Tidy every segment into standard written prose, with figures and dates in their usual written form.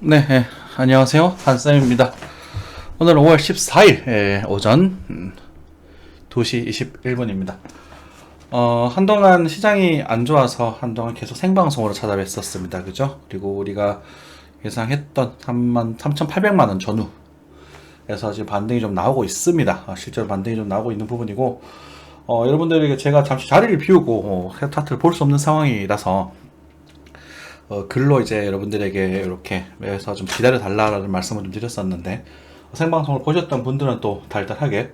네, 안녕하세요. 한쌤입니다. 오늘 5월 14일 오전 2시 21분입니다. 한동안 시장이 안 좋아서 한동안 계속 생방송으로 찾아뵀었습니다. 그죠? 그리고 우리가 예상했던 33,800만원 전후에서 지금 반등이 좀 나오고 있습니다. 실제로 반등이 좀 나오고 있는 부분이고, 여러분들에게 제가 잠시 자리를 비우고 차트를 볼 수 없는 상황이라서 글로 이제 여러분들에게 이렇게 해서 좀 기다려 달라는 말씀을 좀 드렸었는데, 생방송을 보셨던 분들은 또 달달하게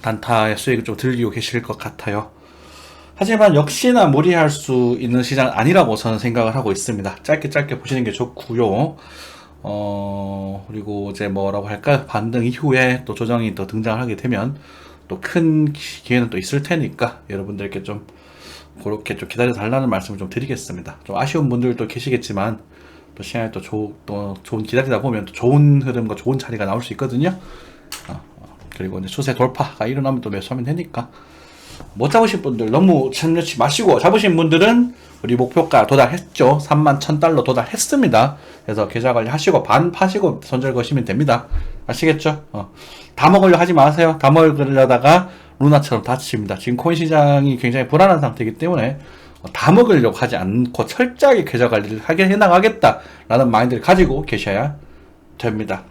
단타의 수익을 좀 들리고 계실 것 같아요. 하지만 역시나 무리할 수 있는 시장은 아니라고 저는 생각을 하고 있습니다. 짧게 보시는 게 좋고요. 그리고 이제 뭐라고 할까요? 반등 이후에 또 조정이 또 등장을 하게 되면 또 큰 기회는 또 있을 테니까 여러분들께 좀 그렇게 좀 기다려 달라는 말씀을 좀 드리겠습니다. 좀 아쉬운 분들도 계시겠지만 또 시간에 또 좋은 기다리다 보면 또 좋은 흐름과 좋은 자리가 나올 수 있거든요. 그리고 이제 추세 돌파가 일어나면 또 매수하면 되니까, 못 잡으신 분들 너무 참여치 마시고, 잡으신 분들은 우리 목표가 도달했죠. 31,000달러 도달했습니다. 그래서 계좌 관리 하시고 반 파시고 손절 거시면 됩니다. 아시겠죠? 다 먹으려 하지 마세요. 다 먹으려다가 루나처럼 다칩니다. 지금 코인 시장이 굉장히 불안한 상태이기 때문에 다 먹으려고 하지 않고 철저하게 계좌 관리를 하게 해나가겠다라는 마인드를 가지고 계셔야 됩니다.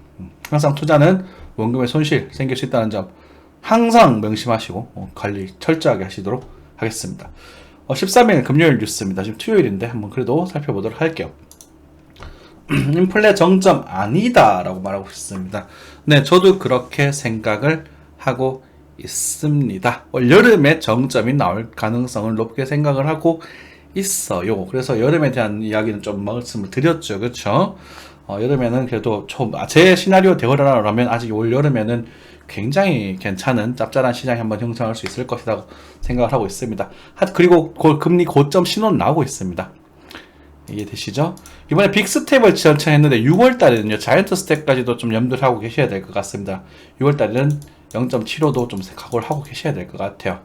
항상 투자는 원금의 손실 생길 수 있다는 점 항상 명심하시고 관리 철저하게 하시도록 하겠습니다. 13일 금요일 뉴스입니다. 지금 토요일인데 한번 그래도 살펴보도록 할게요. 인플레 정점 아니다 라고 말하고 있습니다. 네, 저도 그렇게 생각을 하고 있습니다. 올 여름에 정점이 나올 가능성을 높게 생각을 하고 있어요. 그래서 여름에 대한 이야기는 좀 말씀을 드렸죠. 그렇죠? 여름에는 그래도 제 시나리오 대어라면 아직 올 여름에는 굉장히 괜찮은 짭짤한 시장이 한번 형성할 수 있을 것이라고 생각을 하고 있습니다. 그리고 금리 고점 신호는 나오고 있습니다. 이해되시죠? 이번에 빅스텝을 전체했는데 6월달에는요 자이언트 스텝까지도 좀 염두를 하고 계셔야 될 것 같습니다. 6월달에는 0.75도 좀 각오를 하고 계셔야 될 것 같아요.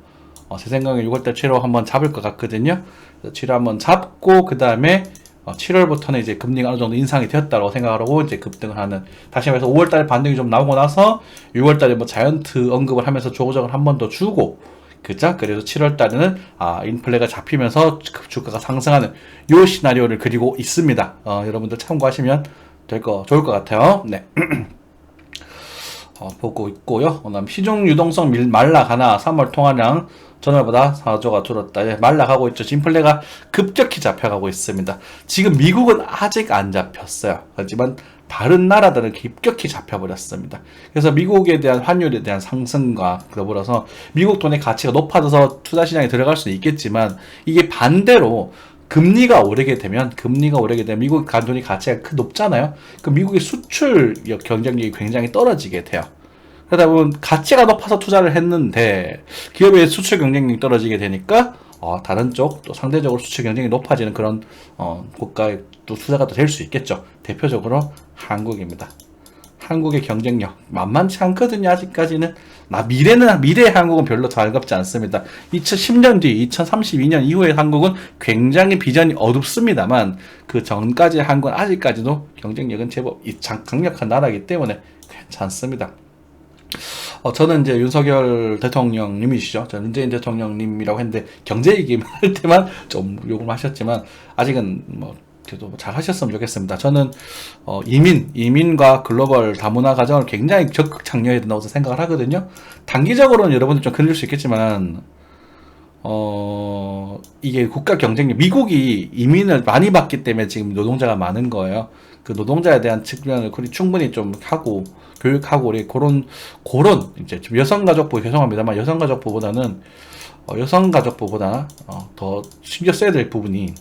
제 생각에 6월달 7호 한번 잡을 것 같거든요. 7호 한번 잡고 그 다음에 7월부터는 이제 금리가 어느 정도 인상이 되었다고 생각을 하고 이제 급등을 하는, 다시 말해서 5월달에 반등이 좀 나오고 나서 6월달에 뭐 자이언트 언급을 하면서 조정을 한 번 더 주고, 그죠? 그래서 7월달에는 인플레가 잡히면서 주가가 상승하는 요 시나리오를 그리고 있습니다. 여러분들 참고하시면 좋을 것 같아요. 네. 보고 있고요. 그다음 시중 유동성 말라가나 3월 통화량 전월보다 4조가 줄었다. 예, 말라가고 있죠. 인플레가 급격히 잡혀가고 있습니다. 지금 미국은 아직 안 잡혔어요. 하지만 다른 나라들은 급격히 잡혀버렸습니다. 그래서 미국에 대한 환율에 대한 상승과 더불어서 미국 돈의 가치가 높아져서 투자시장에 들어갈 수는 있겠지만, 이게 반대로 금리가 오르게 되면 미국 돈의 가치가 높잖아요. 그 미국의 수출 경쟁력이 굉장히 떨어지게 돼요. 그러다 보면 가치가 높아서 투자를 했는데 기업의 수출 경쟁력이 떨어지게 되니까 다른 쪽 또 상대적으로 수출 경쟁이 높아지는 그런 국가의 또 투자가 될 수 있겠죠. 대표적으로 한국입니다. 한국의 경쟁력 만만치 않거든요. 아직까지는. 미래의 한국은 별로 달갑지 않습니다. 2010년 뒤 2032년 이후의 한국은 굉장히 비전이 어둡습니다만, 그 전까지의 한국은 아직까지도 경쟁력은 제법 강력한 나라이기 때문에 괜찮습니다. 저는 이제 윤석열 대통령님이시죠. 저는 문재인 대통령님이라고 했는데 경제 얘기만 할 때만 좀 욕을 하셨지만, 아직은 그래도 잘 하셨으면 좋겠습니다. 저는 이민과 글로벌 다문화 과정을 굉장히 적극 장려해야 된다고 생각을 하거든요. 단기적으로는 여러분들 좀 흔들릴 수 있겠지만 이게 국가 경쟁력, 미국이 이민을 많이 받기 때문에 지금 노동자가 많은 거예요. 그 노동자에 대한 측면을 충분히 좀 하고 교육하고 우리 그런 이제 좀 여성가족부, 죄송합니다만 여성가족부보다 더 신경 써야 될 부분이,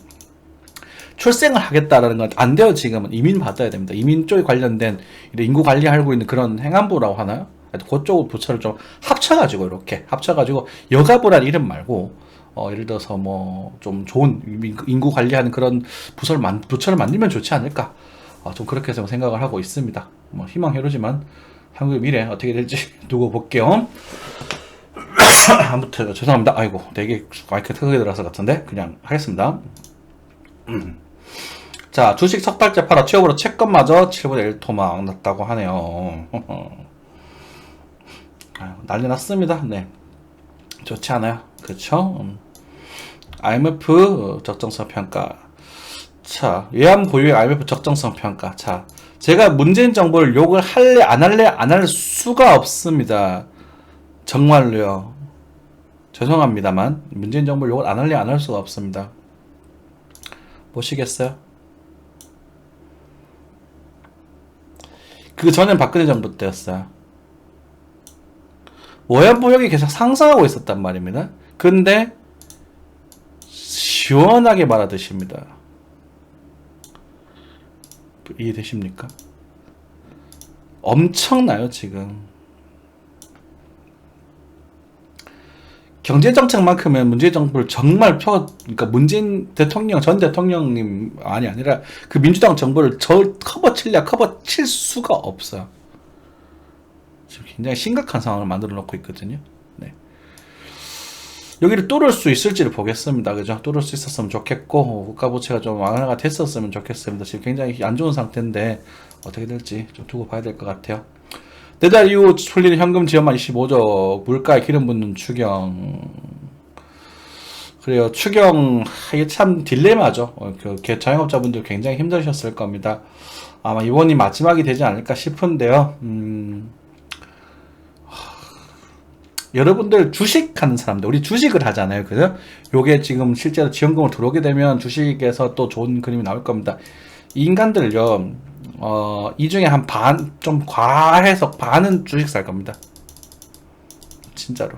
출생을 하겠다라는 건 안 돼요. 지금은 이민 받아야 됩니다. 이민 쪽에 관련된 인구 관리하고 있는 그런 행안부라고 하나요? 그쪽 부처를 좀 합쳐가지고 여가부란 이름 말고 예를 들어서 좀 좋은 인구 관리하는 그런 부처를 만들면 좋지 않을까, 좀 그렇게 생각을 하고 있습니다. 희망회로지만 한국의 미래 어떻게 될지 두고 볼게요. 아무튼 죄송합니다. 아이고 되게 마이크 크게 들어서 같은데 그냥 하겠습니다. 자, 주식 석 달째 팔아 취업으로 채권마저 7분의 1토막 났다고 하네요. 난리 났습니다. 네. 좋지 않아요. 그쵸? IMF 적정성 평가. 자, 외환 보유의 IMF 적정성 평가. 자, 제가 문재인 정부를 욕을 할래, 안 할래, 안 할 수가 없습니다. 정말로요. 죄송합니다만, 문재인 정부를 욕을 안 할래, 안 할 수가 없습니다. 보시겠어요? 그 전엔 박근혜 정부 때였어요. 외환 보유액이 계속 상승하고 있었단 말입니다. 근데, 시원하게 말아드십니다. 이해되십니까? 엄청나요, 지금. 경제정책만큼은 문재인 정부를 정말 그러니까 문재인 대통령, 전 대통령님이 아니라 그 민주당 정부를 커버 칠 수가 없어요. 지금 굉장히 심각한 상황을 만들어 놓고 있거든요. 네. 여기를 뚫을 수 있을지를 보겠습니다. 그죠? 뚫을 수 있었으면 좋겠고, 국가부채가 좀 완화가 됐었으면 좋겠습니다. 지금 굉장히 안 좋은 상태인데, 어떻게 될지 좀 두고 봐야 될 것 같아요. 내달 이후 풀리는 현금 지원만 25조, 물가에 기름 붓는 추경. 그래요. 추경, 이게 참 딜레마죠. 자영업자분들 굉장히 힘드셨을 겁니다. 아마 이번이 마지막이 되지 않을까 싶은데요. 여러분들 주식하는 사람들, 우리 주식을 하잖아요. 그죠? 요게 지금 실제로 지원금을 들어오게 되면 주식에서 또 좋은 그림이 나올 겁니다. 이 인간들요, 이 중에 한 반, 좀 과해서 반은 주식 살 겁니다. 진짜로.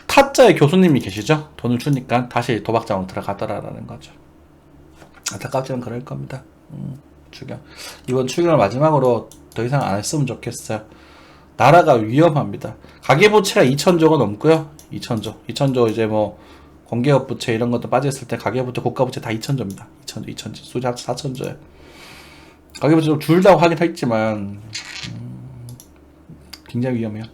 타짜의 교수님이 계시죠? 돈을 주니까 다시 도박장으로 들어가더라라는 거죠. 안타깝지만 그럴 겁니다. 추경. 이번 추경을 마지막으로 더 이상 안 했으면 좋겠어요. 나라가 위험합니다. 가계부채가 2,000조가 넘고요. 2,000조 이제 뭐 공기업 부채 이런 것도 빠졌을 때 가계부채, 고가부채 다 2,000조입니다. 2,000조, 수지 4,000조예요. 가계부채 줄다고 하긴 했지만 굉장히 위험해요.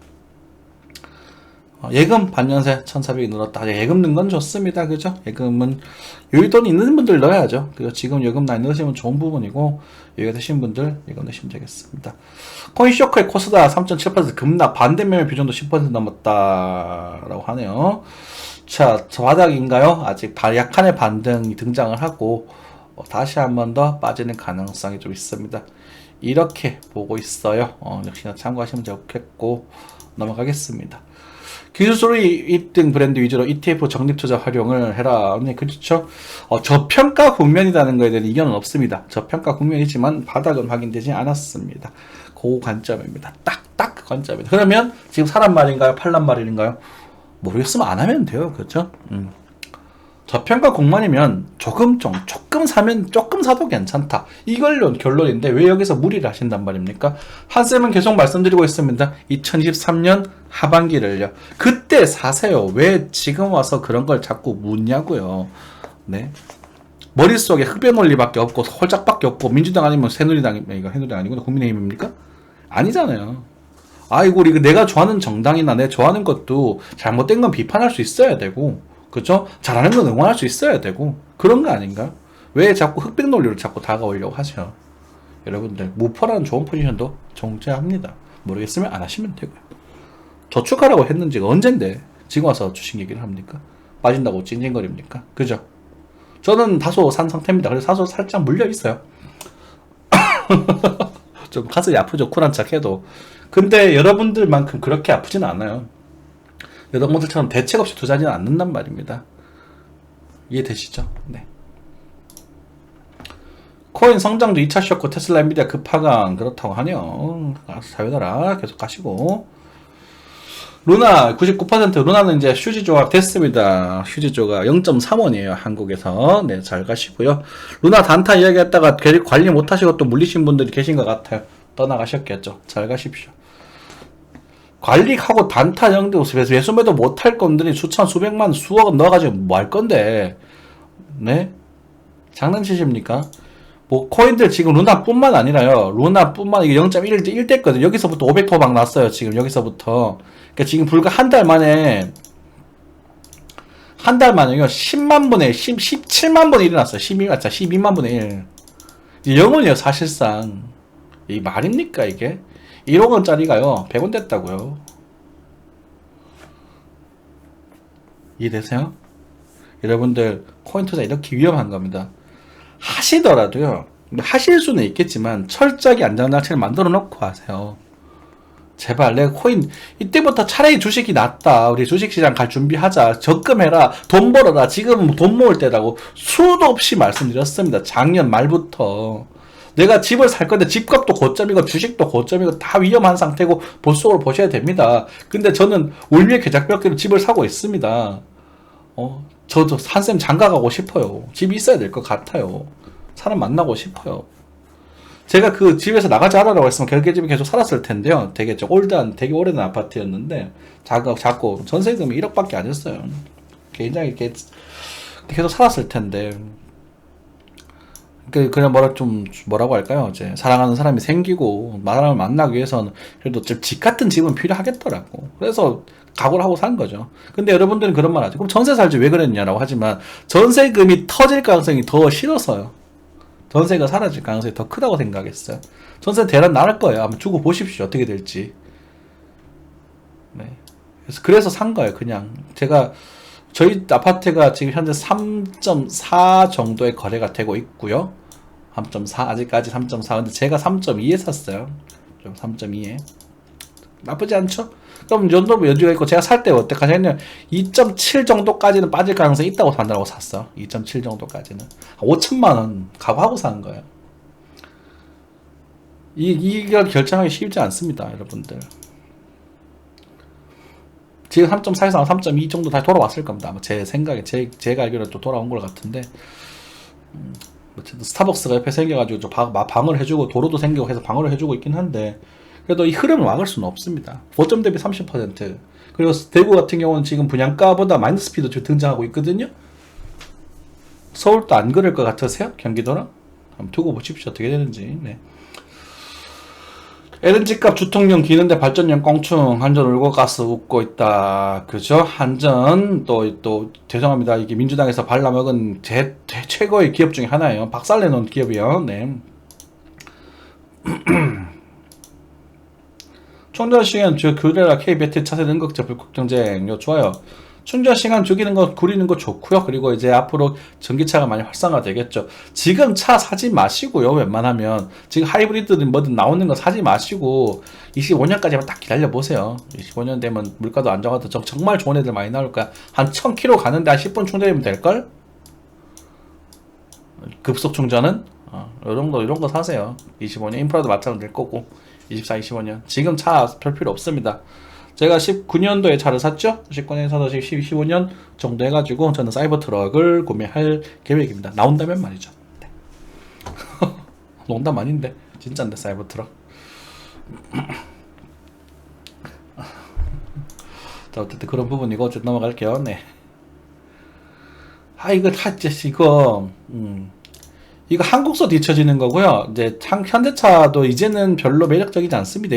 예금 반년새 1,400이 늘었다. 예금 넣은 건 좋습니다. 그죠? 예금은 여유 돈 있는 분들 넣어야죠. 그리고 지금 예금 많이 넣으시면 좋은 부분이고, 여유가 되신 분들 예금 넣으시면 되겠습니다. 코인쇼크의 코스닥 3.7% 급락, 반대 매매 비중도 10% 넘었다라고 하네요. 자, 저 바닥인가요? 아직 약간의 반등이 등장을 하고 다시 한 번 더 빠지는 가능성이 좀 있습니다. 이렇게 보고 있어요. 역시나 참고하시면 좋겠고, 넘어가겠습니다. 기술적으로 1등 브랜드 위주로 ETF 적립투자 활용을 해라. 네, 그렇죠. 저평가 국면이라는 거에 대한 이견은 없습니다. 저평가 국면이지만 바닥은 확인되지 않았습니다. 그 관점입니다. 딱 그 관점입니다. 그러면 지금 사란 말인가요? 팔란 말인가요? 모르겠으면 안 하면 돼요. 그렇죠? 저평가 국면이면 조금 사면 조금 사도 괜찮다. 이걸로 결론인데 왜 여기서 무리를 하신단 말입니까? 한쌤은 계속 말씀드리고 있습니다. 2023년 하반기를요. 그때 사세요. 왜 지금 와서 그런 걸 자꾸 묻냐고요. 네. 머릿속에 흑백 논리밖에 없고 홀짝밖에 없고 민주당 아니면 새누리당, 이거 새누리당 아니구나. 국민의힘입니까? 아니잖아요. 아이고, 우리 내가 좋아하는 정당이나 내가 좋아하는 것도 잘못된 건 비판할 수 있어야 되고, 그죠? 잘하는 건 응원할 수 있어야 되고, 그런 거 아닌가? 왜 자꾸 흑백 논리로 자꾸 다가오려고 하세요? 여러분들, 무퍼라는 좋은 포지션도 존재합니다. 모르겠으면 안 하시면 되고요. 저축하라고 했는지가 언젠데, 지금 와서 주식 얘기를 합니까? 빠진다고 찡찡거립니까? 그죠? 저는 다소 산 상태입니다. 그래서 다소 살짝 물려 있어요. 좀 가슴이 아프죠. 쿨한 척 해도. 근데 여러분들만큼 그렇게 아프진 않아요. 여러분들처럼 대책 없이 투자하지는 않는단 말입니다. 이해되시죠? 네. 코인 성장도 2차 쇼크, 테슬라, 엔비디아 급하강 그렇다고 하네요. 사요나라 계속 가시고. 루나 99%, 루나는 이제 휴지 조각 됐습니다. 휴지 조각 0.3원이에요. 한국에서. 네, 잘 가시고요. 루나 단타 이야기했다가 관리 못하시고 또 물리신 분들이 계신 것 같아요. 떠나가셨겠죠. 잘 가십시오. 관리하고 단타 형들 매수매도 못할 건들이 수천 수백만 수억 넣어가지고 뭐 할 건데, 네? 장난치십니까? 뭐 코인들 지금 루나뿐만 아니라요. 루나뿐만 이게 0.1 됐거든. 여기서부터 500토막 났어요. 지금 여기서부터. 그러니까 지금 불과 한 달 만에 한 달 만에요 10만 분의 17만 분의 1이 났어요. 12만 분의 1. 이제 0원이에요 사실상. 이 말입니까 이게? 1억 원짜리가요 100원 됐다고요. 이해되세요? 여러분들 코인 투자 이렇게 위험한 겁니다. 하시더라도요 하실 수는 있겠지만 철저하게 안전장치를 만들어 놓고 하세요. 제발 내가 코인 이때부터 차라리 주식이 낫다. 우리 주식시장 갈 준비하자. 적금해라. 돈 벌어라. 지금 돈 모을 때라고 수도 없이 말씀드렸습니다. 작년 말부터. 내가 집을 살 건데 집값도 고점이고 주식도 고점이고 다 위험한 상태고 보수적으로 보셔야 됩니다. 근데 저는 울미의 계작벽대로 집을 사고 있습니다. 저도 한샘 장가가고 싶어요. 집이 있어야 될 것 같아요. 사람 만나고 싶어요. 제가 그 집에서 나가지 않으라고 했으면 결계집에 계속 살았을 텐데요. 되게 되게 오래된 아파트였는데, 작고, 전세금이 1억밖에 안 했어요. 굉장히 계속 살았을 텐데, 그냥 뭐라고 할까요? 이제, 사랑하는 사람이 생기고, 사람을 만나기 위해서는, 그래도 집 같은 집은 필요하겠더라고. 그래서, 각오를 하고 산 거죠. 근데 여러분들은 그런 말 하죠. 그럼 전세 살지 왜 그랬냐라고 하지만, 전세금이 터질 가능성이 더 싫어서요. 전세가 사라질 가능성이 더 크다고 생각했어요. 전세 대란 나갈 거예요. 한번 주고 보십시오. 어떻게 될지. 네. 그래서 산 거예요. 그냥. 저희 아파트가 지금 현재 3.4 정도의 거래가 되고 있고요. 3.4, 아직까지 3.4. 근데 제가 3.2에 샀어요. 좀 3.2에. 나쁘지 않죠? 그럼 연도부 여지가 있고, 제가 살 때 어때까지 했냐면, 2.7 정도까지는 빠질 가능성이 있다고 판단하고 샀어. 2.7 정도까지는. 5천만원 각오하고 사는 거예요. 이걸 결정하기 쉽지 않습니다, 여러분들. 지금 3.4에서 3.2 정도 다시 돌아왔을 겁니다. 아마 제 생각에, 제가 알기로는 또 돌아온 것 같은데, 스타벅스가 옆에 생겨가지고 방을 해주고, 도로도 생기고 해서 방어를 해주고 있긴 한데, 그래도 이 흐름을 막을 수는 없습니다. 고점 대비 30%. 그리고 대구 같은 경우는 지금 분양가보다 마이너스 피도 지금 등장하고 있거든요. 서울도 안 그럴 것 같으세요? 경기도는? 한번 두고 보십시오. 어떻게 되는지. 네. LNG값 주통용 기는데 발전용 껑충. 한전 울고 가스 웃고 있다. 그죠? 한전 또 죄송합니다. 이게 민주당에서 발라먹은 최고의 기업 중에 하나예요. 박살내놓은 기업이요. 네. 충전 시간 줄여라. K배터리 차세 능극제 불법 경쟁. 요 좋아요. 충전 시간 줄이는 거 좋고요. 그리고 이제 앞으로 전기차가 많이 활성화 되겠죠. 지금 차 사지 마시고요. 웬만하면 지금 하이브리드든 뭐든 나오는 거 사지 마시고 25년까지만 딱 기다려 보세요. 25년 되면 물가도 안정화도 정말 좋은 애들 많이 나올 거야. 한 1000km 가는데 한 10분 충전이면 될 걸? 급속 충전은 이런 거 사세요. 25년 인프라도 마찬가지 될 거고. 24, 25년. 지금 차 별 필요 없습니다. 제가 19년도에 차를 샀죠? 19년에 사서 15년 정도 해가지고 저는 사이버 트럭을 구매할 계획입니다. 나온다면 말이죠. 네. 농담 아닌데. 진짜인데, 사이버 트럭. 자, 어쨌든 그런 부분이고, 어쨌든 넘어갈게요. 네. 이거 한국서 뒤처지는 거고요. 이제 현대차도 이제는 별로 매력적이지 않습니다.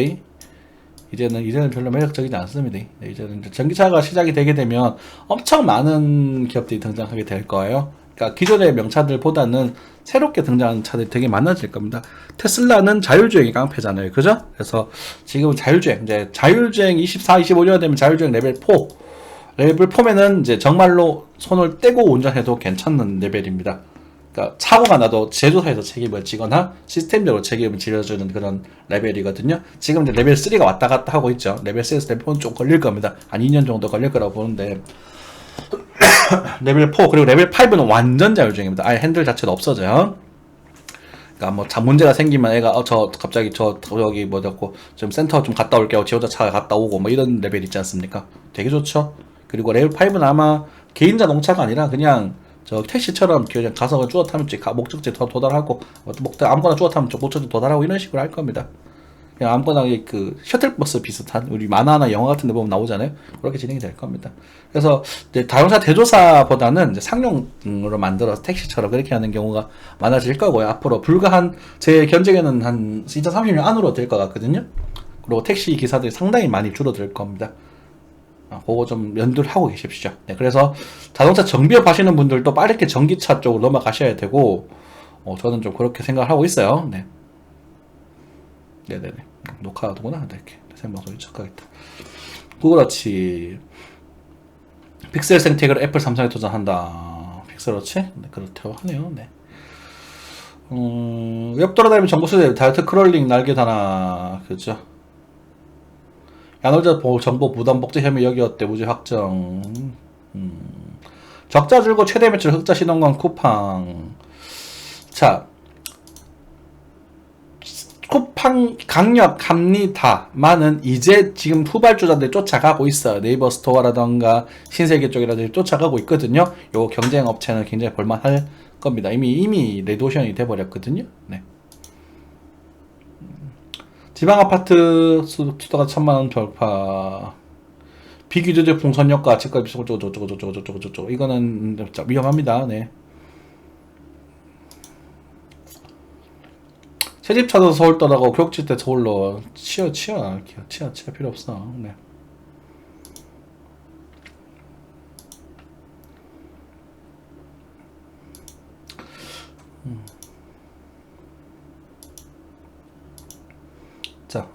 이제는 별로 매력적이지 않습니다. 네, 이제는 전기차가 시작이 되게 되면 엄청 많은 기업들이 등장하게 될 거예요. 그러니까 기존의 명차들보다는 새롭게 등장하는 차들이 되게 많아질 겁니다. 테슬라는 자율주행이 깡패잖아요. 그죠? 그래서 지금 자율주행 24, 25년 되면 자율주행 레벨 4. 레벨 4면은 이제 정말로 손을 떼고 운전해도 괜찮은 레벨입니다. 그러니까 사고가 나도 제조사에서 책임을 지거나 시스템적으로 책임을 지어주는 그런 레벨이거든요. 지금 이제 레벨 3가 왔다 갔다 하고 있죠. 레벨 3에서 레벨 4는 좀 걸릴 겁니다. 한 2년 정도 걸릴 거라고 보는데 레벨 4 그리고 레벨 5는 완전 자율주행입니다. 아예 핸들 자체도 없어져요. 그러니까 뭐 문제가 생기면 애가 갑자기 여기 좀 센터 좀 갔다 올게요. 지원자 차가 갔다 오고 뭐 이런 레벨 있지 않습니까? 되게 좋죠. 그리고 레벨 5는 아마 개인 자동차가 아니라 그냥 택시처럼 그냥 가서 주워 타면 목적지에 도달하고 아무거나 주워 타면 목적지에 도달하고 이런 식으로 할 겁니다. 그냥 아무거나 그 셔틀버스 비슷한 우리 만화나 영화 같은 데 보면 나오잖아요. 그렇게 진행이 될 겁니다. 그래서 이제 자동차 대조사보다는 이제 상용으로 만들어서 택시처럼 그렇게 하는 경우가 많아질 거고요. 앞으로 제 견적에는 한 2030년 안으로 될 것 같거든요. 그리고 택시 기사들이 상당히 많이 줄어들 겁니다. 그거 좀 연두를 하고 계십시오. 네, 그래서 자동차 정비업 하시는 분들도 빠르게 전기차 쪽으로 넘어가셔야 되고, 저는 좀 그렇게 생각을 하고 있어요. 네. 네네네. 녹화가 되구나. 네, 이렇게. 생방송이 착각했다. 그렇지. 픽셀 생태계로 애플, 삼성에 도전한다. 픽셀워치? 네, 그렇다고 하네요. 네. 옆 돌아다니면 정보 수집, 다이어트 크롤링, 날개 다나. 그죠? 야놀자 정보 부담 복제 혐의 여기었대. 무죄 확정. 적자 줄고 최대 매출 흑자 신원광 쿠팡. 자, 쿠팡 강력합니다만은 이제 지금 후발주자들 쫓아가고 있어요. 네이버 스토어라던가 신세계 쪽이라든지 쫓아가고 있거든요. 요 경쟁 업체는 굉장히 볼만할 겁니다. 이미 레드오션이 돼버렸거든요. 네. 지방 아파트 수도가 1000만원 돌파. 비규제적 풍선효과 집값 저쩌고 이거는 위험합니다. 네. 새집 찾아서 서울 떠나고 교육질 때 서울로 치아 필요 없어. 네. 자,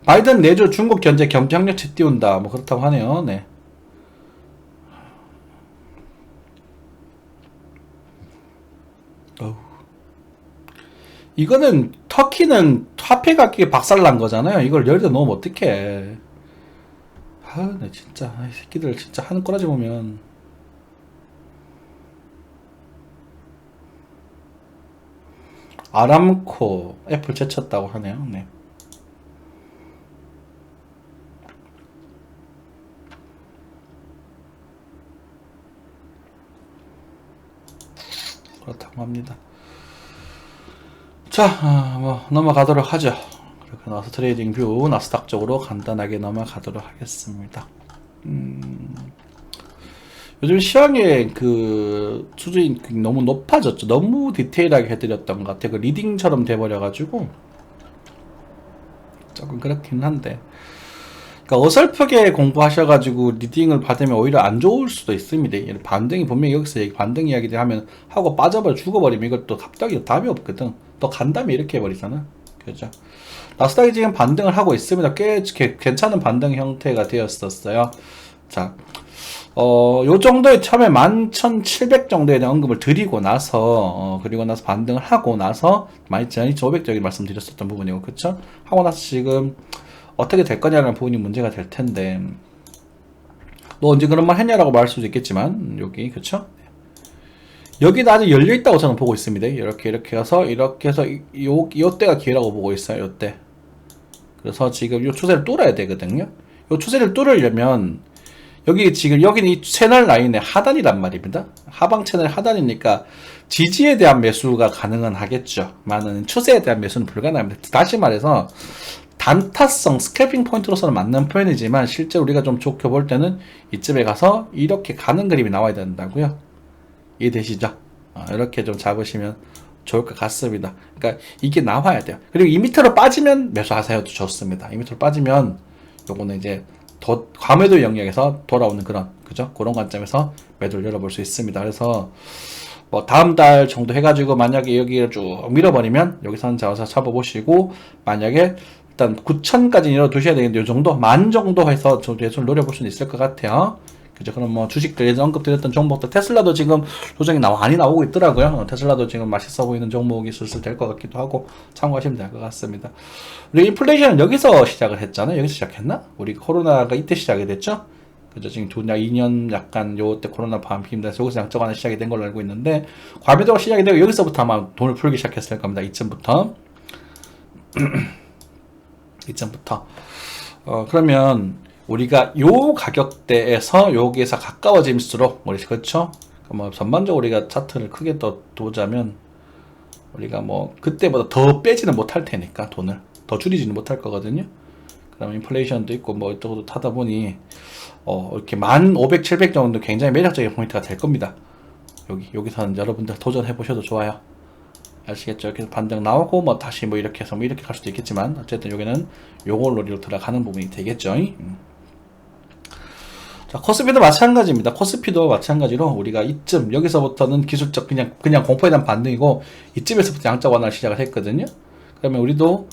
바이든 내주 중국 견제 경쟁력치 띄운다. 뭐 그렇다고 하네요. 네. 이거는 터키는 화폐 가격이 박살난 거잖아요. 이걸 열다 놓으면 어떡해. 네, 진짜 이 새끼들 진짜 하는 꼬라지 보면. 아람코 애플 제쳤다고 하네요. 네. 그렇다고 합니다. 자, 뭐 넘어가도록 하죠. 그렇게 나서 트레이딩 뷰 나스닥 쪽으로 간단하게 넘어가도록 하겠습니다. 요즘 시황의 그 수준이 너무 높아졌죠. 너무 디테일하게 해드렸던 것 같아요. 그 리딩처럼 돼버려가지고 조금 그렇긴 한데, 그러니까 어설프게 공부하셔가지고 리딩을 받으면 오히려 안 좋을 수도 있습니다. 반등이 분명히 여기서 반등 이야기들 하면 하고 빠져버려 죽어버리면 이걸 또 갑자기 답이 없거든. 또 간 다음에 이렇게 해버리잖아. 그죠? 나스닥이 지금 반등을 하고 있습니다. 꽤 괜찮은 반등 형태가 되었었어요. 자, 요 정도에 처음에 11,700 정도에 대한 언급을 드리고 나서, 그리고 나서 반등을 하고 나서 12,500 쪽에 말씀드렸었던 부분이고, 그쵸? 하고 나서 지금 어떻게 될 거냐라는 부분이 문제가 될 텐데, 너 언제 그런 말 했냐라고 말할 수도 있겠지만, 여기, 그쵸? 여기도 아직 열려있다고 저는 보고 있습니다. 이렇게 해서, 요때가 기회라고 보고 있어요, 요때. 그래서 지금 요 추세를 뚫어야 되거든요. 요 추세를 뚫으려면, 여기는 이 채널 라인의 하단이란 말입니다. 하방 채널 하단이니까 지지에 대한 매수가 가능은 하겠죠. 많은 추세에 대한 매수는 불가능합니다. 다시 말해서 단타성 스캘핑 포인트로서는 맞는 표현이지만 실제 우리가 좀 좋게 볼 때는 이쯤에 가서 이렇게 가는 그림이 나와야 된다고요. 이해되시죠? 이렇게 좀 잡으시면 좋을 것 같습니다. 그러니까 이게 나와야 돼요. 그리고 이 밑으로 빠지면 매수하세요. 좋습니다. 이 밑으로 빠지면 요거는 이제 더 과매도 영역에서 돌아오는 그런 관점에서 매도를 열어볼 수 있습니다. 그래서 뭐 다음 달 정도 해가지고 만약에 여기를 쭉 밀어버리면 여기서는 잡아보시고, 만약에 일단 9,000까지 열어두셔야 되는데 요 정도 10,000 정도 해서 좀 매수를 노려볼 수는 있을 것 같아요. 그죠? 그럼 뭐 주식들 예전 언급드렸던 종목들, 테슬라도 지금 조정이 많이 나오고 있더라고요. 테슬라도 지금 맛있어 보이는 종목이 슬슬 될 것 같기도 하고 참고하시면 될 것 같습니다. 우리 인플레이션은 여기서 시작을 했잖아요. 여기서 시작했나? 우리 코로나가 이때 시작이 됐죠? 그죠? 지금 2년 약간 요때 코로나 반피입니다. 여기서 양적 완화 시작이 된 걸로 알고 있는데, 과매도가 시작이 되고 여기서부터 아마 돈을 풀기 시작했을 겁니다. 이쯤부터. 그러면 우리가 요 가격대에서 여기에서 가까워질수록 우리 그렇죠? 뭐 전반적으로 우리가 차트를 크게 더 보자면 우리가 뭐 그때보다 더 빼지는 못할 테니까 돈을 더 줄이지는 못할 거거든요. 그러면 인플레이션도 있고 뭐 이쪽으로 타다 보니 이렇게 1500, 700 정도 굉장히 매력적인 포인트가 될 겁니다. 여기서는 여러분들 도전해 보셔도 좋아요. 아시겠죠? 이렇게 반등 나오고 뭐 다시 뭐 이렇게 해서 뭐 이렇게 갈 수도 있겠지만 어쨌든 여기는 요걸 노리로 들어가는 부분이 되겠죠. 자, 코스피도 마찬가지입니다. 코스피도 마찬가지로 우리가 이쯤 여기서부터는 기술적 그냥 공포에 대한 반등이고 이쯤에서부터 양적 완화를 시작을 했거든요. 그러면 우리도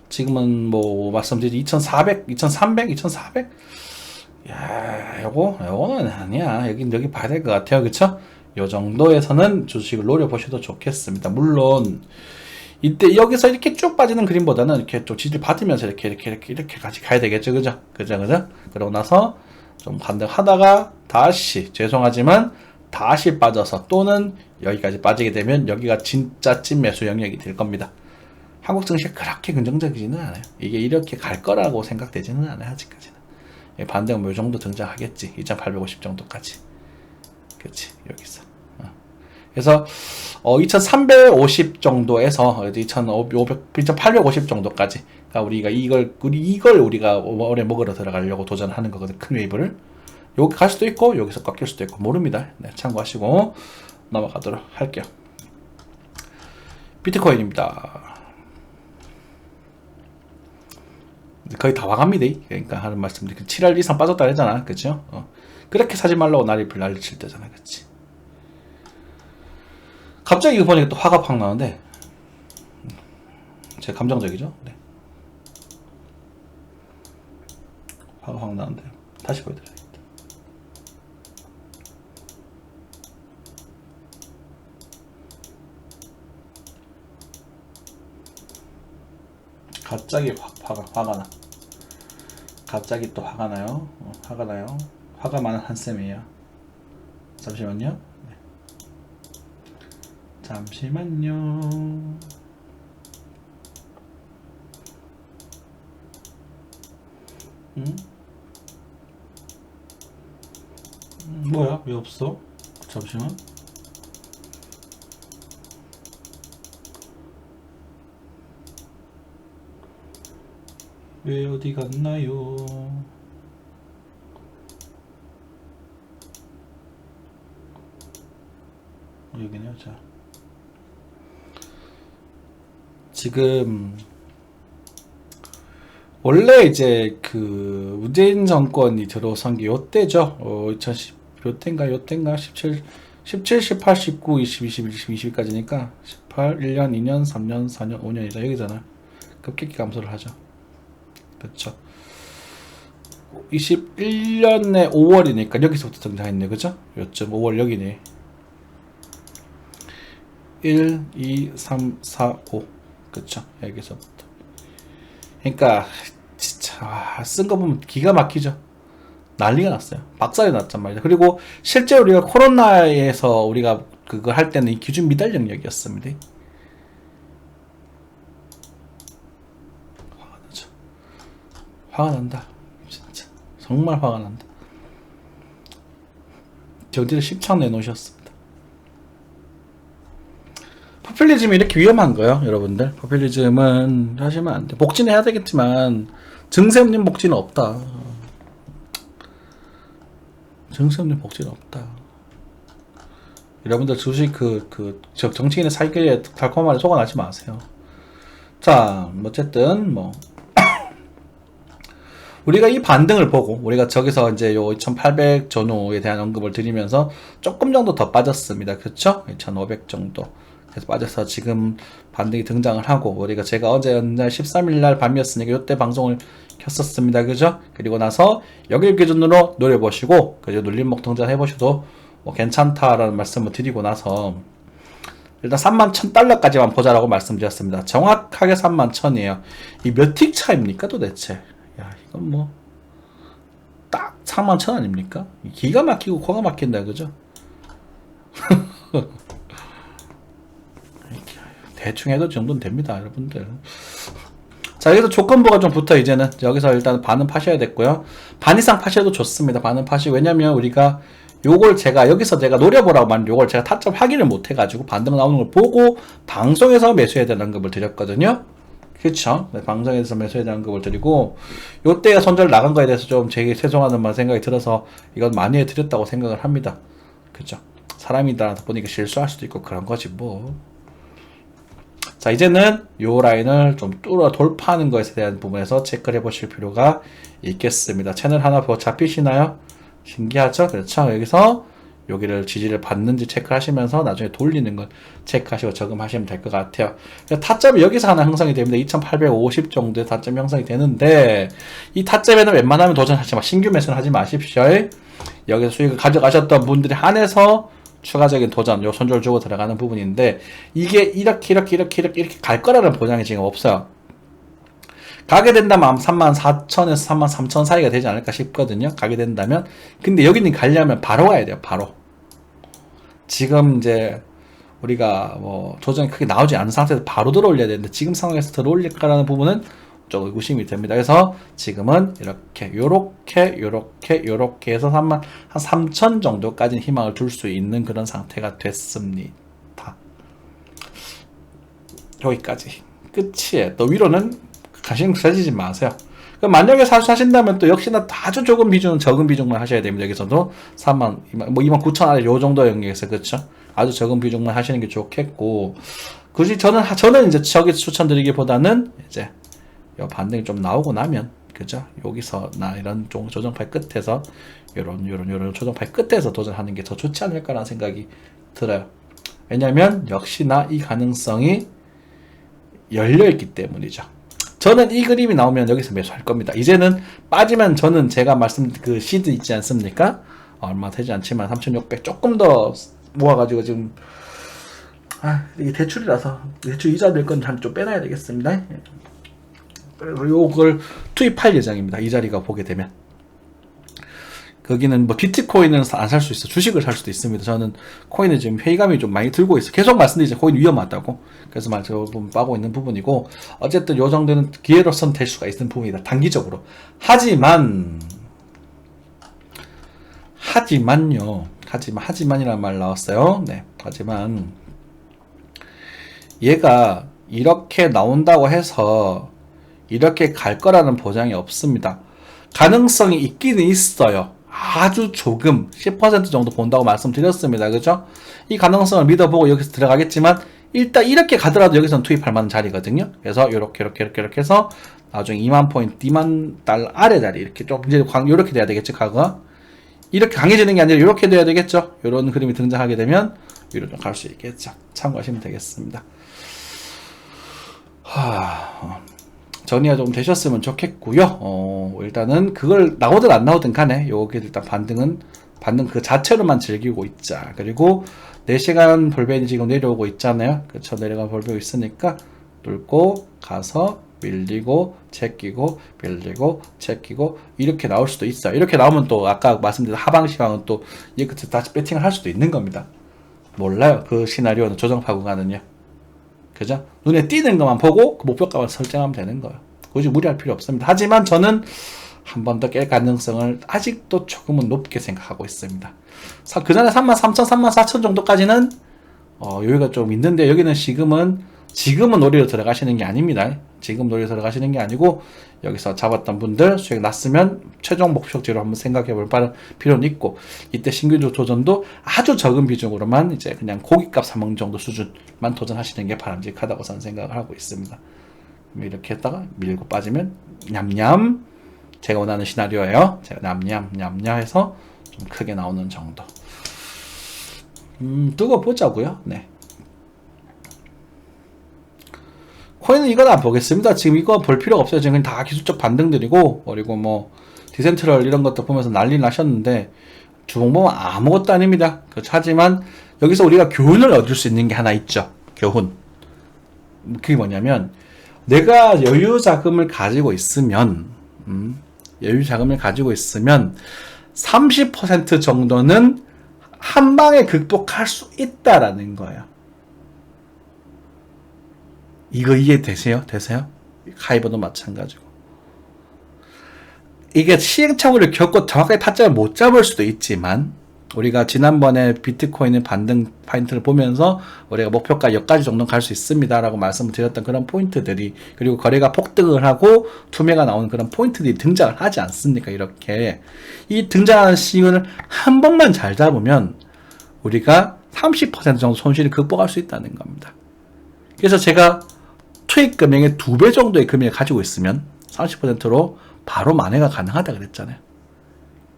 지금은 뭐 말씀드린 2400, 2300, 2400. 야, 요거는 아니야. 여기 봐야 될 것 같아요. 그쵸? 요 정도에서는 주식을 노려보셔도 좋겠습니다. 물론 이때 여기서 이렇게 쭉 빠지는 그림보다는 이렇게 좀 지지를 받으면서 이렇게 같이 가야 되겠죠. 그죠? 그러고 나서 좀 반등하다가 다시 죄송하지만 다시 빠져서 또는 여기까지 빠지게 되면 여기가 진짜 찐 매수 영역이 될 겁니다. 한국 증시가 그렇게 긍정적이지는 않아요. 이게 이렇게 갈 거라고 생각되지는 않아요. 아직까지는. 반등은 뭐 이 정도 등장하겠지. 2850 정도까지. 그렇지. 여기서. 그래서 2350 정도에서 2850 정도까지 우리가 이걸 우리가 올해 먹으러 들어가려고 도전하는 거거든. 큰 웨이브를 여기 갈 수도 있고 여기서 꺾일 수도 있고 모릅니다. 네, 참고하시고 넘어가도록 할게요. 비트코인입니다. 거의 다 와갑니다. 그러니까 하는 말씀들 7할 이상 빠졌다 했잖아. 그죠? 그렇게 사지 말라고 난리 칠 때잖아. 그치? 갑자기 이거 보니까 또 화가 팍 나는데 제가 감정적이죠? 네. 화가 확 나는데 다시 보여드려야겠다. 갑자기 화가 나. 갑자기 또 화가 나요. 화가 나요. 화가 많은 한쌤이에요. 잠시만요. 네. 잠시만요. 뭐야? 왜 없어? 잠시만. 왜 어디 갔나요? 여기네요. 자, 지금 원래 이제 그 문재인 정권이 들어선 게 요때죠. 2010 요때인가 17, 18, 19, 20, 21, 22까지니까 18, 1년, 2년, 3년, 4년, 5년이다. 여기잖아. 급격히 감소를 하죠. 그렇죠. 21년에 5월이니까 여기서부터 등장했네. 그죠? 요쯤 5월 여기네. 1, 2, 3, 4, 5. 그쵸? 여기서부터. 그러니까 진짜 쓴 거 보면 기가 막히죠. 난리가 났어요. 박살이 났단 말이죠. 그리고 실제 우리가 코로나에서 우리가 그거 할 때는 이 기준 미달 영역이었습니다. 화가 나죠. 화가 난다. 진짜 정말 화가 난다. 저기를 10천 내놓으셨습니다. 포퓰리즘이 이렇게 위험한 거예요, 여러분들. 포퓰리즘은 하시면 안 돼. 복지는 해야 되겠지만 증세 없는 복지는 없다. 증세 없는 복지는 없다. 여러분들 주식 정치인의 사기에 달콤하게 속아나지 마세요. 자, 어쨌든 우리가 이 반등을 보고 우리가 저기서 이제 요 2800 전후에 대한 언급을 드리면서 조금 정도 더 빠졌습니다. 그렇죠? 2500 정도. 그래서 빠져서 지금 반등이 등장을 하고 우리가 제가 어제 13일날 밤이었으니까 이때 방송을 켰었습니다. 그죠? 그리고 나서 여길 기준으로 노려보시고 그리고 눌림목 등장 해보셔도 괜찮다라는 말씀을 드리고 나서 일단 31,000달러까지만 보자라고 말씀드렸습니다. 정확하게 31,000이에요. 이 몇 틱 차입니까 도대체? 야, 이건 딱 31,000 아닙니까? 기가 막히고 코가 막힌다. 그죠? 대충 해도 정도는 됩니다, 여러분들. 자, 여기서 조건부가 좀 붙어, 이제는. 여기서 일단 반은 파셔야 됐고요. 반 이상 파셔도 좋습니다. 반은 파시고. 왜냐면 우리가 요걸 여기서 제가 노려보라고 만 요걸 제가 타점 확인을 못 해가지고 반등 나오는 걸 보고 방송에서 매수해야 되는 언급을 드렸거든요. 그쵸? 네, 방송에서 매수해야 되는 언급을 드리고, 요때가 손절 나간 거에 대해서 좀 제게 죄송하는 생각이 들어서 이건 많이 해드렸다고 생각을 합니다. 그쵸? 사람이다 보니까 실수할 수도 있고 그런 거지, 자, 이제는 요 라인을 좀 돌파하는 것에 대한 부분에서 체크를 해보실 필요가 있겠습니다. 채널 하나 잡히시나요? 신기하죠? 그렇죠? 여기서 여기를 지지를 받는지 체크하시면서 나중에 돌리는 걸 체크하시고 저금하시면 될 것 같아요. 타점이 여기서 하나 형성이 됩니다. 2850 정도의 타점이 형성이 되는데 이 타점에는 웬만하면 도전하지 마. 신규 매수는 하지 마십시오. 여기서 수익을 가져가셨던 분들이 한해서 추가적인 도전, 요 손절 주고 들어가는 부분인데 이게 이렇게 갈 거라는 보장이 지금 없어요. 가게 된다면 34,000에서 33,000 사이가 되지 않을까 싶거든요. 가게 된다면. 근데 여기는 가려면 바로 가야 돼요. 바로. 지금 이제 우리가 뭐 조정이 크게 나오지 않은 상태에서 바로 들어올려야 되는데 지금 상황에서 들어올릴까라는 부분은 조금 의구심이 됩니다. 그래서 지금은 요렇게 해서 한 3,000 정도까지는 희망을 둘 수 있는 그런 상태가 됐습니다. 여기까지. 끝이에요. 또 위로는 가시지 마세요. 만약에 사신다면 또 역시나 아주 적은 비중만 하셔야 됩니다. 여기서도 29,000 아래 요 정도 영역에서, 그렇죠? 아주 적은 비중만 하시는 게 좋겠고, 굳이 저는 이제 저기 추천드리기보다는 이제 요 반등이 좀 나오고 나면, 그죠? 여기서 이런 조정팔 끝에서 요런 조정팔 끝에서 도전하는 게 더 좋지 않을까라는 생각이 들어요. 왜냐면 역시나 이 가능성이 열려있기 때문이죠. 저는 이 그림이 나오면 여기서 매수할 겁니다. 이제는 빠지면 저는 제가 그 시드 있지 않습니까? 얼마 되지 않지만 3,600 조금 더 모아가지고 지금 이게 대출이라서 대출 이자 낼 건 좀 빼놔야 되겠습니다. 그래서 요걸 투입할 예정입니다. 이 자리가 보게 되면. 거기는 뭐 비트코인은 안 살 수 있어. 주식을 살 수도 있습니다. 저는 코인은 지금 회의감이 좀 많이 들고 있어. 계속 말씀드리죠. 코인 위험하다고. 그래서 제가 빠고 있는 부분이고, 어쨌든 요 정도는 기회로선 될 수가 있는 부분이다. 단기적으로. 하지만이라는 말 나왔어요. 네. 하지만 얘가 이렇게 나온다고 해서 이렇게 갈 거라는 보장이 없습니다. 가능성이 있기는 있어요. 아주 조금 10% 정도 본다고 말씀드렸습니다. 그죠? 이 가능성을 믿어보고 여기서 들어가겠지만 일단 이렇게 가더라도 여기서는 투입할 만한 자리거든요. 그래서 이렇게 해서 나중에 2만 포인트, 2만 달러 아래 자리 이렇게 좀 이제 이렇게 돼야 되겠죠. 가가 이렇게 강해지는 게 아니라 이렇게 돼야 되겠죠. 이런 그림이 등장하게 되면 위로 좀 갈 수 있겠죠. 참고하시면 되겠습니다. 정리가 좀 되셨으면 좋겠고요. 일단은 그걸 나오든 안 나오든 간에 여기 일단 반등 그 자체로만 즐기고 있자. 그리고 4시간 볼벤이 지금 내려오고 있잖아요. 그쵸? 내려간 볼벤이 있으니까 뚫고 가서 밀리고 제끼고 밀리고 제끼고 이렇게 나올 수도 있어요. 이렇게 나오면 또 아까 말씀드린 하방 시황은 또 이 끝에 다시 배팅을 할 수도 있는 겁니다. 몰라요. 그 시나리오는 조정파 구간은요. 그죠? 눈에 띄는 것만 보고 그 목표값을 설정하면 되는 거예요. 굳이 무리할 필요 없습니다. 하지만 저는 한 번 더 깰 가능성을 아직도 조금은 높게 생각하고 있습니다. 그 전에 33,000, 34,000 정도까지는 여유가 좀 있는데 여기는 지금은 노리로 들어가시는 게 아닙니다. 지금 노리로 들어가시는 게 아니고 여기서 잡았던 분들 수익 났으면 최종 목표지로 한번 생각해 볼 필요는 있고, 이때 신규 도전도 아주 적은 비중으로만 이제 그냥 고깃값 사먹는 정도 수준만 도전하시는 게 바람직하다고 저는 생각을 하고 있습니다. 이렇게 했다가 밀고 빠지면 냠냠, 제가 원하는 시나리오예요. 제가 냠냠 해서 좀 크게 나오는 정도. 두고 보자고요. 네. 코인은 이건 안 보겠습니다. 지금 이거 볼 필요가 없어요. 지금 다 기술적 반등들이고, 그리고 뭐 디센트럴 이런 것도 보면서 난리 나셨는데 주봉 보면 아무것도 아닙니다. 하지만 여기서 우리가 교훈을 얻을 수 있는 게 하나 있죠. 교훈. 그게 뭐냐면, 내가 여유 자금을 가지고 있으면 30% 정도는 한 방에 극복할 수 있다라는 거예요. 이거 이해되세요? 하이버도 마찬가지고. 이게 시행착오를 겪고 정확하게 타점을 못 잡을 수도 있지만, 우리가 지난번에 비트코인의 반등 포인트를 보면서 우리가 목표가 여기까지 정도 갈 수 있습니다 라고 말씀을 드렸던 그런 포인트들이, 그리고 거래가 폭등을 하고 투매가 나오는 그런 포인트들이 등장을 하지 않습니까? 이렇게 이 등장하는 시간을 한 번만 잘 잡으면 우리가 30% 정도 손실을 극복할 수 있다는 겁니다. 그래서 제가 투입 금액의 2배 정도의 금액을 가지고 있으면 30%로 바로 만회가 가능하다 그랬잖아요.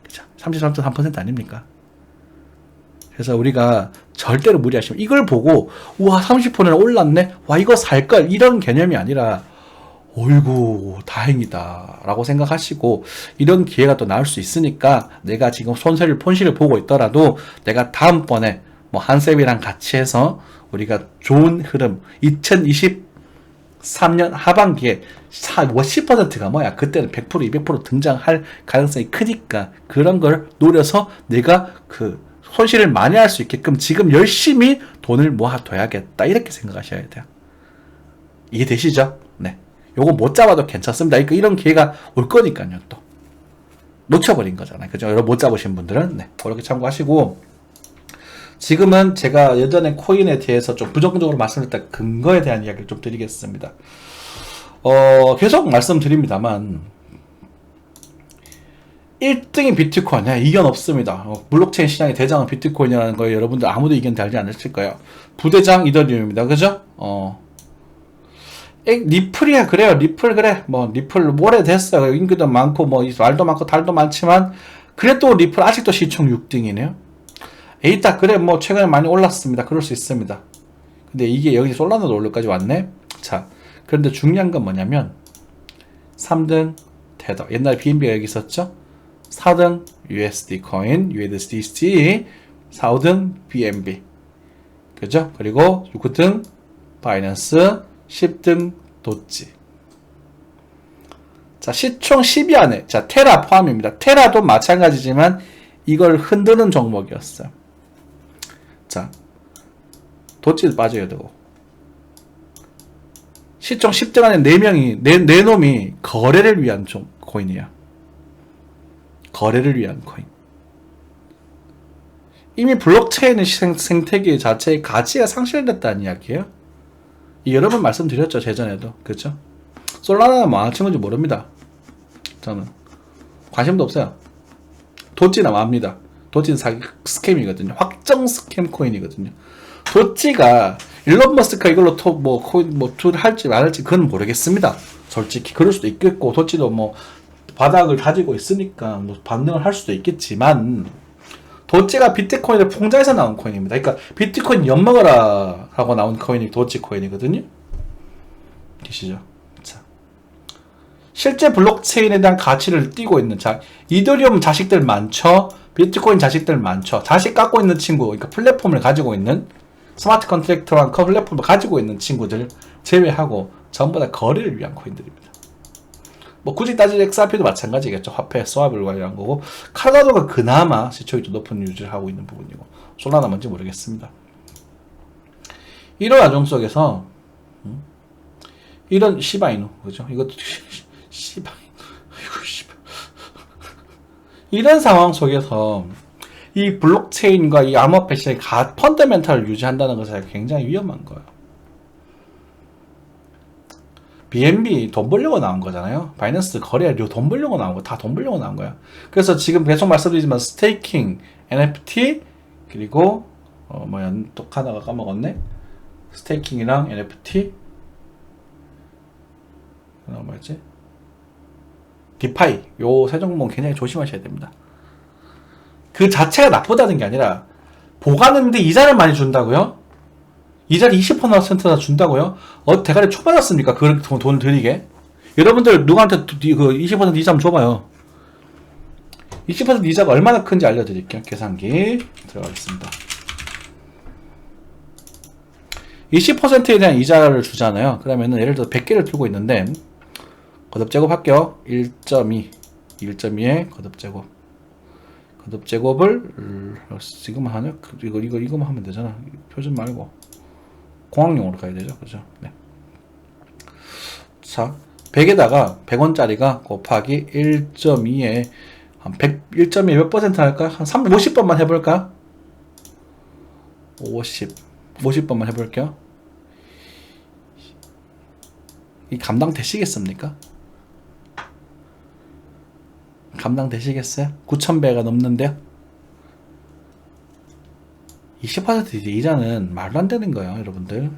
그죠? 33.3% 아닙니까? 그래서 우리가 절대로 무리하시면 이걸 보고 우와 30%나 올랐네? 와 이거 살걸? 이런 개념이 아니라 어이구 다행이다 라고 생각하시고 이런 기회가 또 나올 수 있으니까 내가 지금 손실을 보고 있더라도 내가 다음번에 뭐 한쌤이랑 같이 해서 우리가 좋은 흐름 2023년 하반기에 10%가 뭐야 그때는 100% 200% 등장할 가능성이 크니까 그런 걸 노려서 내가 그 손실을 많이 할 수 있게끔 지금 열심히 돈을 모아둬야겠다 이렇게 생각하셔야 돼요. 이해되시죠? 네. 요거 못 잡아도 괜찮습니다. 이런 기회가 올 거니까요. 또 놓쳐버린 거잖아요. 그죠? 여러분 못 잡으신 분들은 네, 그렇게 참고하시고 지금은 제가 예전에 코인에 대해서 좀 부정적으로 말씀드렸다 근거에 대한 이야기를 좀 드리겠습니다. 계속 말씀드립니다만 1등이 비트코인이야. 이견 없습니다. 블록체인 시장의 대장은 비트코인이라는 거에 여러분들 아무도 이견 달지 않으실 거예요. 부대장 이더리움입니다. 그죠? 리플이야. 그래요. 리플 그래. 뭐 리플 오래됐어요. 인기도 많고 뭐 말도 많고 달도 많지만 그래도 리플 아직도 시총 6등이네요. 에이타 그래 뭐 최근에 많이 올랐습니다. 그럴 수 있습니다. 근데 이게 여기 솔라나도 올려까지 왔네. 자, 그런데 중요한 건 뭐냐면 3등 테더. 옛날에 BNB가 여기 있었죠. 4등 USD 코인, USDC, 4등 BNB. 그죠? 그리고 9등 바이낸스, 10등 도지. 자, 시총 10위 안에, 자, 테라 포함입니다. 테라도 마찬가지지만 이걸 흔드는 종목이었어요. 자, 도지도 빠져야 되고. 시총 10등 안에 4명이, 네 놈이 거래를 위한 코인이야. 거래를 위한 코인. 이미 블록체인의 생태계 자체의 가치가 상실됐다는 이야기예요. 여러 번 말씀드렸죠, 예전에도. 그렇죠? 솔라나는 망한 친구인지 모릅니다. 저는 관심도 없어요. 도지나 맙니다. 도지는 사기 스캠이거든요. 확정 스캠 코인이거든요. 도지가 일론 머스크가 이걸로 코인 툴 할지 말할지 그건 모르겠습니다. 솔직히 그럴 수도 있겠고 도지도 뭐 바닥을 다지고 있으니까 뭐 반등을 할 수도 있겠지만 도지가 비트코인의 풍자에서 나온 코인입니다. 그러니까 비트코인 엿먹어라 하고 나온 코인이 도지 코인이거든요. 계시죠? 자, 실제 블록체인에 대한 가치를 띄고 있는 자, 이더리움 자식들 많죠? 비트코인 자식들 많죠? 자식 갖고 있는 친구, 그러니까 플랫폼을 가지고 있는 스마트 컨트랙터랑 플랫폼을 가지고 있는 친구들 제외하고 전부 다 거래를 위한 코인들입니다. 뭐 굳이 따지면 XRP도 마찬가지겠죠. 화폐 스왑을 관련한 거고 카르가도가 그나마 시총이 좀 높은 유지를 하고 있는 부분이고 솔라나 뭔지 모르겠습니다. 이런 과정 속에서 이런 시바이누 그죠? 이것도 시바이누 이런 상황 속에서 이 블록체인과 이 암호화폐 시장의 펀더멘탈을 유지한다는 것은 굉장히 위험한 거예요. BNB 돈 벌려고 나온 거잖아요. 바이낸스 거래료 돈 벌려고 나온 거, 다 돈 벌려고 나온 거야. 그래서 지금 계속 말씀드리지만 스테이킹, NFT 그리고 뭐야 또 하나가 까먹었네. 스테이킹이랑 NFT 뭐였지? 디파이 요 세 종목은 굉장히 조심하셔야 됩니다. 그 자체가 나쁘다는 게 아니라 보관하는데 이자를 많이 준다고요? 이자를 20%나 준다고요? 대가리 초 받았습니까? 그 돈을 들이게? 여러분들 누구한테 그 20% 이자 한번 줘봐요. 20% 이자가 얼마나 큰지 알려드릴게요. 계산기 들어가겠습니다. 20%에 대한 이자를 주잖아요. 그러면은 예를 들어 100개를 들고 있는데 거듭 제곱할게요. 1.2에 거듭 제곱. 거듭 제곱을 지금 하냐? 이거만 하면 되잖아. 표준 말고 공학용으로 가야 되죠. 그죠? 네. 자, 100에다가 100원짜리가 곱하기 1.2에 한 1.2 몇 퍼센트 할까? 한 50번만 해볼까? 50번만 해볼게요. 이 감당되시겠습니까? 감당되시겠어요? 9,000배가 넘는데요? 20% 이자는 말도 안 되는 거예요, 여러분들.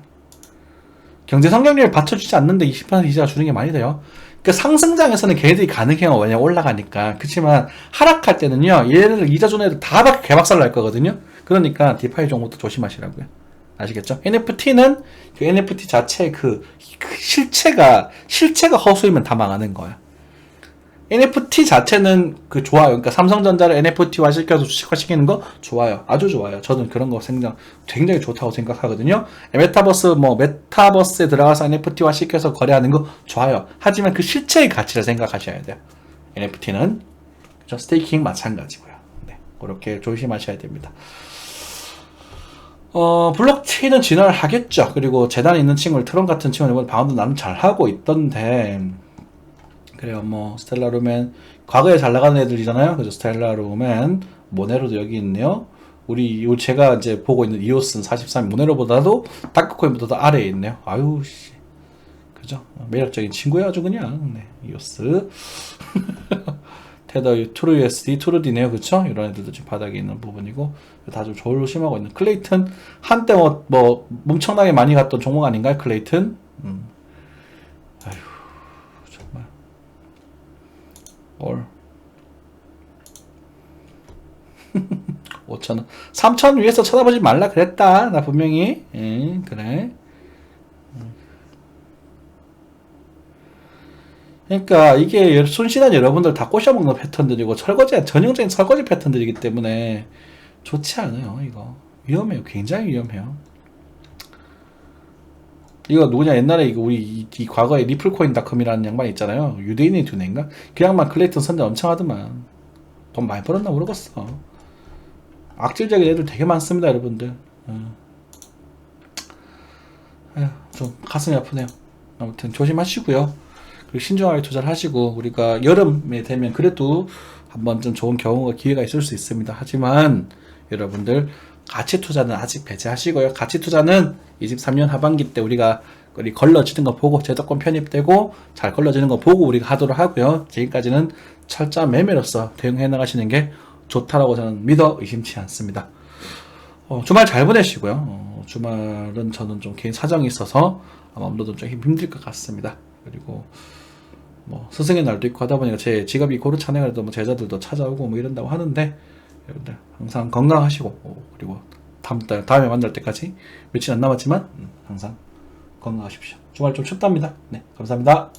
경제 성장률을 받쳐주지 않는데 20% 이자가 주는 게 말이 돼요? 그 상승장에서는 걔네들이 가능해요. 왜냐면 올라가니까. 그렇지만 하락할 때는요, 얘네들 이자 주는 애들 다 개박살 날 거거든요. 그러니까 디파이 종목도 조심하시라고요. 아시겠죠? NFT는 그 NFT 자체 그 실체가 허수이면 다 망하는 거야. NFT 자체는 그 좋아요. 그러니까 삼성전자를 NFT화 시켜서 주식화시키는 거 좋아요. 아주 좋아요. 저는 그런 거 굉장히 좋다고 생각하거든요. 메타버스에 들어가서 NFT화 시켜서 거래하는 거 좋아요. 하지만 그 실체의 가치를 생각하셔야 돼요. NFT는 그렇죠? 스테이킹 마찬가지고요. 네, 그렇게 조심하셔야 됩니다. 블록체인은 진화를 하겠죠. 그리고 재단에 있는 친구들, 트론 같은 친구는 이번 바운드 나름 잘 하고 있던데, 그래요. 뭐 스텔라루멘 과거에 잘 나가는 애들이잖아요. 그죠? 스텔라루멘, 모네로도 여기 있네요. 제가 이제 보고 있는 이오스는 43, 모네로보다도 다크코인보다도 아래에 있네요. 아유 씨, 그죠? 매력적인 친구야 아주 그냥. 네, 이오스. 테더, 투르USD, 투르디네요. 그쵸? 이런 애들도 지금 바닥에 있는 부분이고, 다 좀 조심하고 있는. 클레이튼, 한때 뭐 뭉청나게 많이 갔던 종목 아닌가요? 클레이튼? 아휴, 정말. 5,000원. 3,000원 위에서 쳐다보지 말라 그랬다. 나 분명히. 그래. 그러니까 이게 순신한 여러분들 다 꼬셔먹는 패턴들이고 전형적인 설거지 패턴들이기 때문에 좋지 않아요. 이거 위험해요. 굉장히 위험해요. 이거 누구냐, 옛날에 이거 우리 이 과거에 리플코인닷컴이라는 양반 있잖아요. 유대인이 둔 애인가? 그 양반 클레이턴 선전 엄청 하더만. 돈 많이 벌었나 모르겠어. 악질적인 애들 되게 많습니다, 여러분들. 아휴, 좀 가슴이 아프네요. 아무튼 조심하시고요. 그리고 신중하게 투자를 하시고, 우리가 여름에 되면 그래도 한번 좀 좋은 경우가 기회가 있을 수 있습니다. 하지만 여러분들 가치 투자는 아직 배제하시고요. 가치 투자는 23년 하반기 때 우리가 걸러지는 거 보고, 제도권 편입되고 잘 걸러지는 거 보고 우리가 하도록 하고요. 지금까지는 철저한 매매로서 대응해 나가시는 게 좋다라고 저는 믿어 의심치 않습니다. 주말 잘 보내시고요. 주말은 저는 좀 개인 사정이 있어서 아마 업로드는 좀 힘들 것 같습니다. 그리고 뭐 스승의 날도 있고 하다 보니까 제 직업이 고루차네. 그래도 뭐 제자들도 찾아오고 뭐 이런다고 하는데, 여러분들 항상 건강하시고, 그리고 다음에 만날 때까지 며칠 안 남았지만 항상 건강하십시오. 주말 좀 춥답니다. 네, 감사합니다.